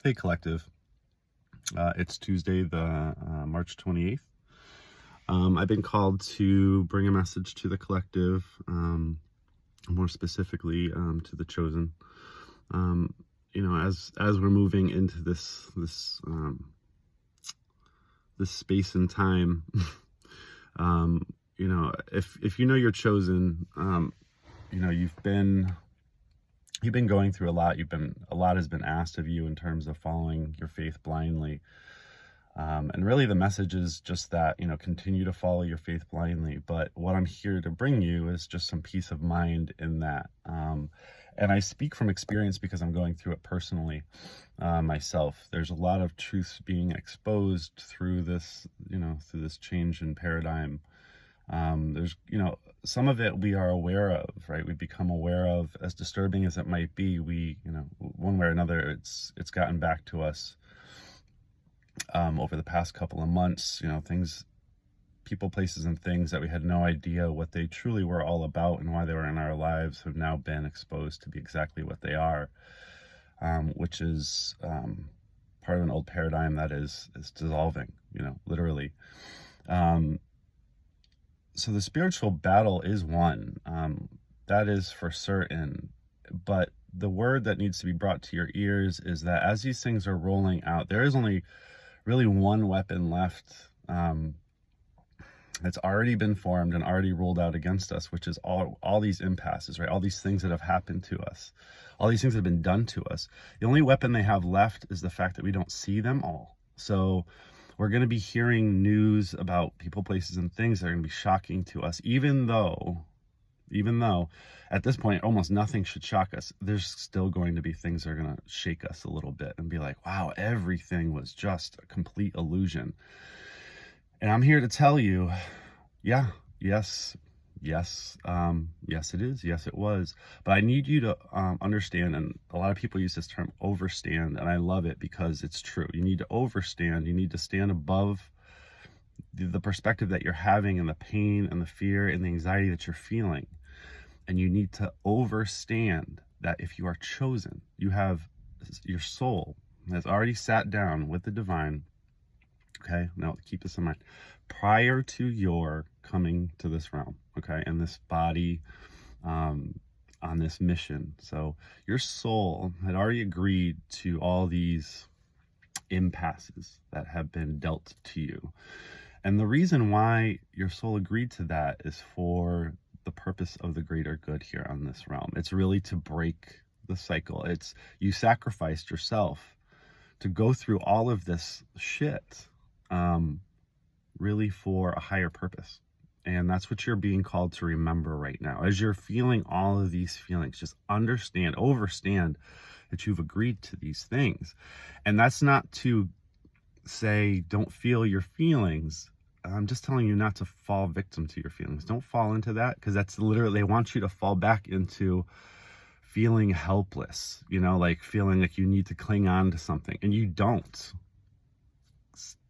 Hey, Collective. It's Tuesday, the March 28th. I've been called to bring a message to the collective, more specifically to the chosen. As we're moving into this space and time, if you know you're chosen, you've been going through a lot. A lot has been asked of you in terms of following your faith blindly. And really the message is just that, continue to follow your faith blindly. But what I'm here to bring you is just some peace of mind in that. And I speak from experience because I'm going through it personally myself. There's a lot of truths being exposed through this, through this change in paradigm. There's, some of it we are aware of, right? We become aware of, as disturbing as it might be. We, one way or another, it's gotten back to us. Over the past couple of months, people, places, and things that we had no idea what they truly were all about and why they were in our lives have now been exposed to be exactly what they are, which is part of an old paradigm that is dissolving, literally. So the spiritual battle is won. That is for certain. But the word that needs to be brought to your ears is that as these things are rolling out, there is only really one weapon left that's already been formed and already rolled out against us, which is all these impasses, right? All these things that have happened to us, all these things that have been done to us. The only weapon they have left is the fact that we don't see them all. So we're going to be hearing news about people, places, and things that are going to be shocking to us, even though at this point almost nothing should shock us. There's still going to be things that are going to shake us a little bit and be like, wow, everything was just a complete illusion. And I'm here to tell you, yes, it is. Yes, it was. But I need you to understand, and a lot of people use this term overstand, and I love it because it's true. You need to overstand. You need to stand above the perspective that you're having and the pain and the fear and the anxiety that you're feeling. And you need to overstand that if you are chosen, you have your soul has already sat down with the divine. Okay, now keep this in mind. Prior to your coming to this realm, okay, and this body on this mission. So your soul had already agreed to all these impasses that have been dealt to you. And the reason why your soul agreed to that is for the purpose of the greater good here on this realm. It's really to break the cycle. It's you sacrificed yourself to go through all of this shit, really for a higher purpose. And that's what you're being called to remember right now. As you're feeling all of these feelings, just understand, overstand that you've agreed to these things. And that's not to say don't feel your feelings. I'm just telling you not to fall victim to your feelings. Don't fall into that, because that's literally, they want you to fall back into feeling helpless, like feeling like you need to cling on to something, and you don't.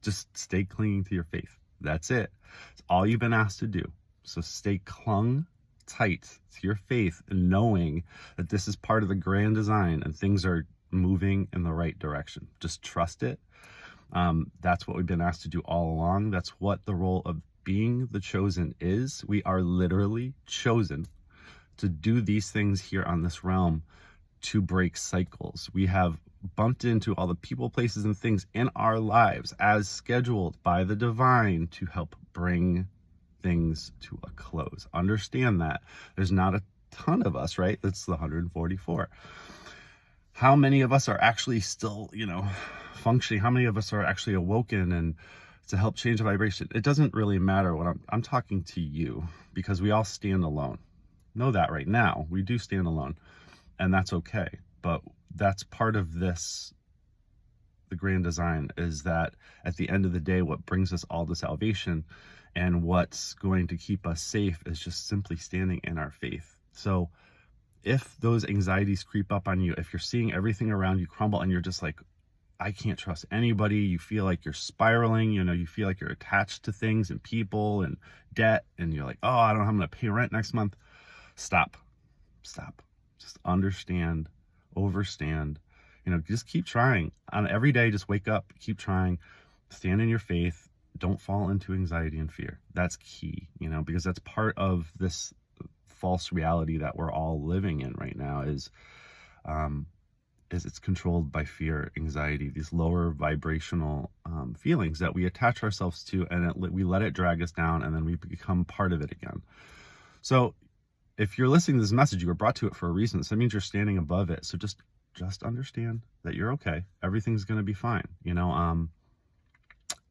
Just stay clinging to your faith. That's it. It's all you've been asked to do. So stay clung tight to your faith and knowing that this is part of the grand design and things are moving in the right direction. Just trust it. That's what we've been asked to do all along. That's what the role of being the chosen is. We are literally chosen to do these things here on this realm to break cycles. We have bumped into all the people, places, and things in our lives as scheduled by the divine to help bring things to a close. Understand that. There's not a ton of us, right? That's the 144. How many of us are actually still, functioning? How many of us are actually awoken and to help change the vibration? It doesn't really matter what I'm talking to you, because we all stand alone. Know that right now. We do stand alone, and that's okay. But that's part of this, the grand design, is that at the end of the day, what brings us all to salvation and what's going to keep us safe is just simply standing in our faith. So if those anxieties creep up on you, if you're seeing everything around you crumble and you're just like, I can't trust anybody, you feel like you're spiraling, you feel like you're attached to things and people and debt, and you're like, oh, I don't know how I'm going to pay rent next month. Stop. Just understand, overstand. just keep trying. On every day, just wake up, keep trying, stand in your faith. Don't fall into anxiety and fear. That's key, because that's part of this false reality that we're all living in right now is it's controlled by fear, anxiety, these lower vibrational feelings that we attach ourselves to, and we let it drag us down, and then we become part of it again. So if you're listening to this message, you were brought to it for a reason. So that means you're standing above it. So just understand that you're okay. Everything's going to be fine.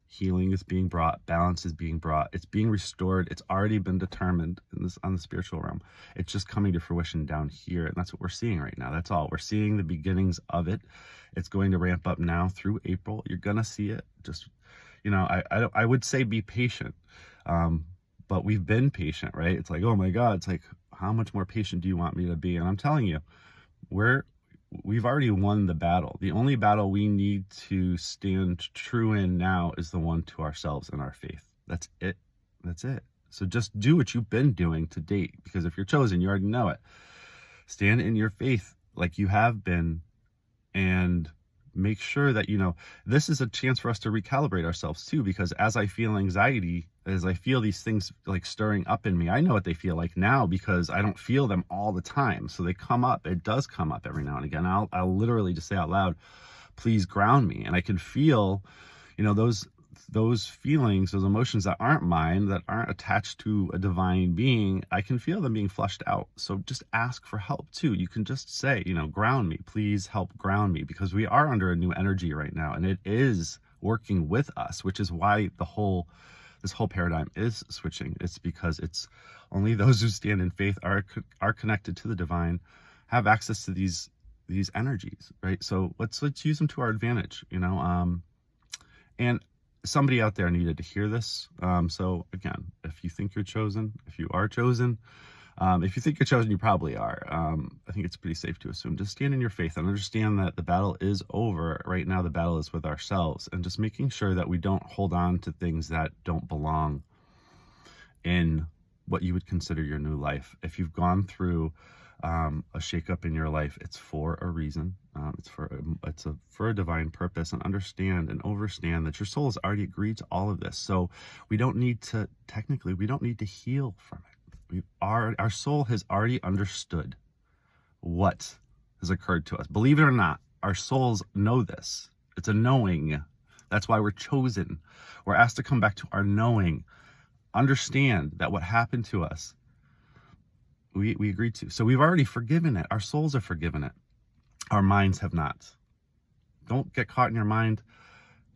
Healing is being brought, balance is being brought, it's being restored. It's already been determined on the spiritual realm. It's just coming to fruition down here, and that's what we're seeing right now. That's all. We're seeing the beginnings of it. It's going to ramp up now through April. You're gonna see it. Just, I would say be patient, but we've been patient, right? It's like, oh my God, it's like, how much more patient do you want me to be? And I'm telling you, we've already won the battle. The only battle we need to stand true in now is the one to ourselves and our faith. That's it. That's it. So just do what you've been doing to date, because if you're chosen, you already know it. Stand in your faith like you have been, and make sure that, this is a chance for us to recalibrate ourselves too, because as I feel anxiety, as I feel these things like stirring up in me, I know what they feel like now because I don't feel them all the time. So they come up. It does come up every now and again. I'll literally just say out loud, please ground me. And I can feel, those feelings, those emotions that aren't mine, that aren't attached to a divine being, I can feel them being flushed out. So just ask for help too. You can just say, ground me, please help ground me, because we are under a new energy right now, and it is working with us, which is why this whole paradigm is switching. It's because it's only those who stand in faith are connected to the divine, have access to these energies, right? So let's use them to our advantage, and somebody out there needed to hear this. So again, if you think you're chosen, if you are chosen, if you think you're chosen, you probably are. I think it's pretty safe to assume. Just stand in your faith and understand that the battle is over. Right now, the battle is with ourselves, and just making sure that we don't hold on to things that don't belong in what you would consider your new life. If you've gone through a shakeup in your life, it's for a reason. It's for a divine purpose, and understand and overstand that your soul has already agreed to all of this. So we don't need to heal from it. Our soul has already understood what has occurred to us. Believe it or not, our souls know this. It's a knowing. That's why we're chosen. We're asked to come back to our knowing. Understand that what happened to us, we agreed to. So we've already forgiven it. Our souls have forgiven it. Our minds have not. Don't get caught in your mind.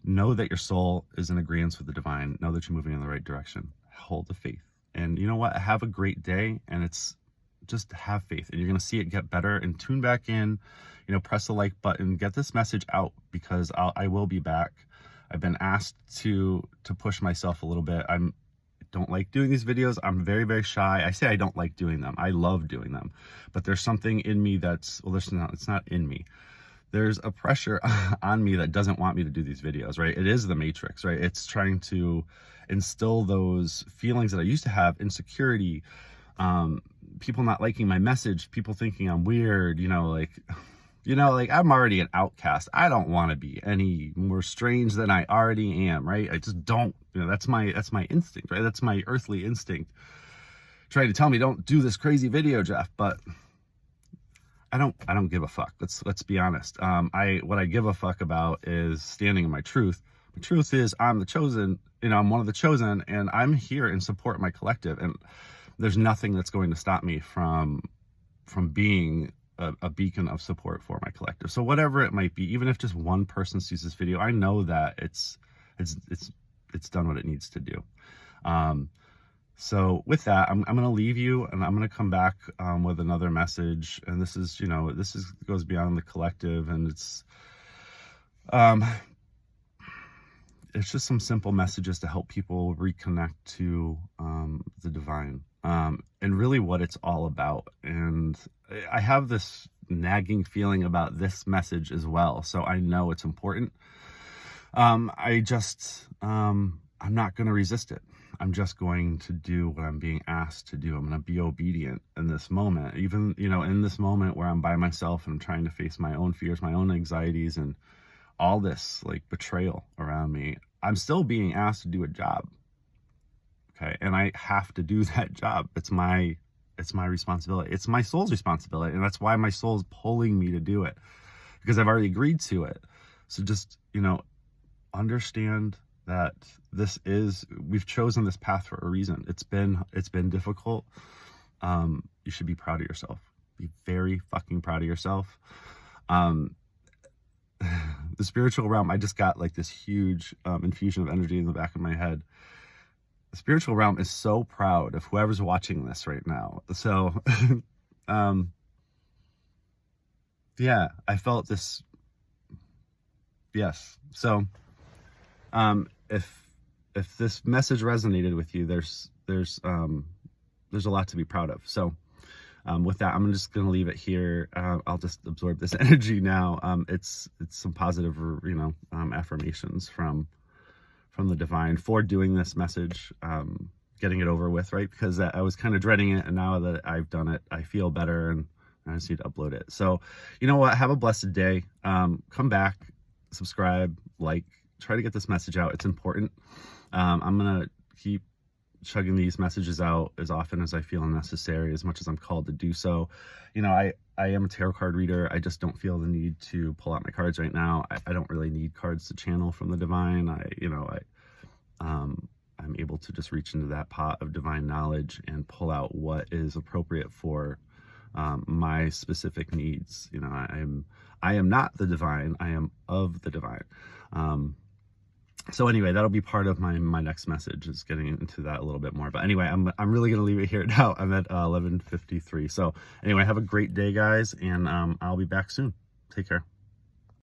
Know that your soul is in agreement with the divine. Know that you're moving in the right direction. Hold the faith. And you know what? Have a great day. And it's just have faith. And you're going to see it get better. And tune back in. Press the like button. Get this message out, because I will be back. I've been asked to push myself a little bit. I don't like doing these videos. I'm very, very shy. I say I don't like doing them. I love doing them. But there's something in me it's not in me. There's a pressure on me that doesn't want me to do these videos, right? It is the matrix, right? It's trying to instill those feelings that I used to have, insecurity, people not liking my message, people thinking I'm weird, like I'm already an outcast. I don't want to be any more strange than I already am, right? I just don't, that's my instinct, right? That's my earthly instinct trying to tell me, don't do this crazy video, Jeff. But I don't give a fuck. Let's be honest. What I give a fuck about is standing in my truth. The truth is I'm the chosen, I'm one of the chosen, and I'm here in support of my collective. And there's nothing that's going to stop me from being a beacon of support for my collective. So whatever it might be, even if just one person sees this video, I know that it's done what it needs to do. So with that, I'm going to leave you, and I'm going to come back with another message. And this goes beyond the collective, and it's just some simple messages to help people reconnect to the divine, and really what it's all about. And I have this nagging feeling about this message as well, so I know it's important. I'm not going to resist it. I'm just going to do what I'm being asked to do. I'm going to be obedient in this moment, even, you know, in this moment where I'm by myself and I'm trying to face my own fears, my own anxieties, and all this like betrayal around me. I'm still being asked to do a job. Okay. And I have to do that job. It's my responsibility. It's my soul's responsibility. And that's why my soul's pulling me to do it, because I've already agreed to it. So just, you know, understand that we've chosen this path for a reason. It's been difficult. You should be proud of yourself. Be very fucking proud of yourself. The spiritual realm, I just got like this huge infusion of energy in the back of my head. The spiritual realm is so proud of whoever's watching this right now. So, yeah, I felt this. Yes. So, if this message resonated with you, there's a lot to be proud of. So, with that, I'm just going to leave it here. I'll just absorb this energy now. It's some positive, you know, affirmations from the divine for doing this message, getting it over with, right? Because I was kind of dreading it, and now that I've done it, I feel better, and I just need to upload it. So, you know what? Have a blessed day. Come back, subscribe, like, try to get this message out. It's important. I'm gonna keep chugging these messages out as often as I feel necessary, as much as I'm called to do so. You know, I am a tarot card reader. I just don't feel the need to pull out my cards right now. I don't really need cards to channel from the divine. I'm able to just reach into that pot of divine knowledge and pull out what is appropriate for my specific needs. You know, I am not the divine. I am of the divine. So anyway, that'll be part of my next message, is getting into that a little bit more. But anyway, I'm really going to leave it here now. I'm at 11:53. So anyway, have a great day, guys, and I'll be back soon. Take care.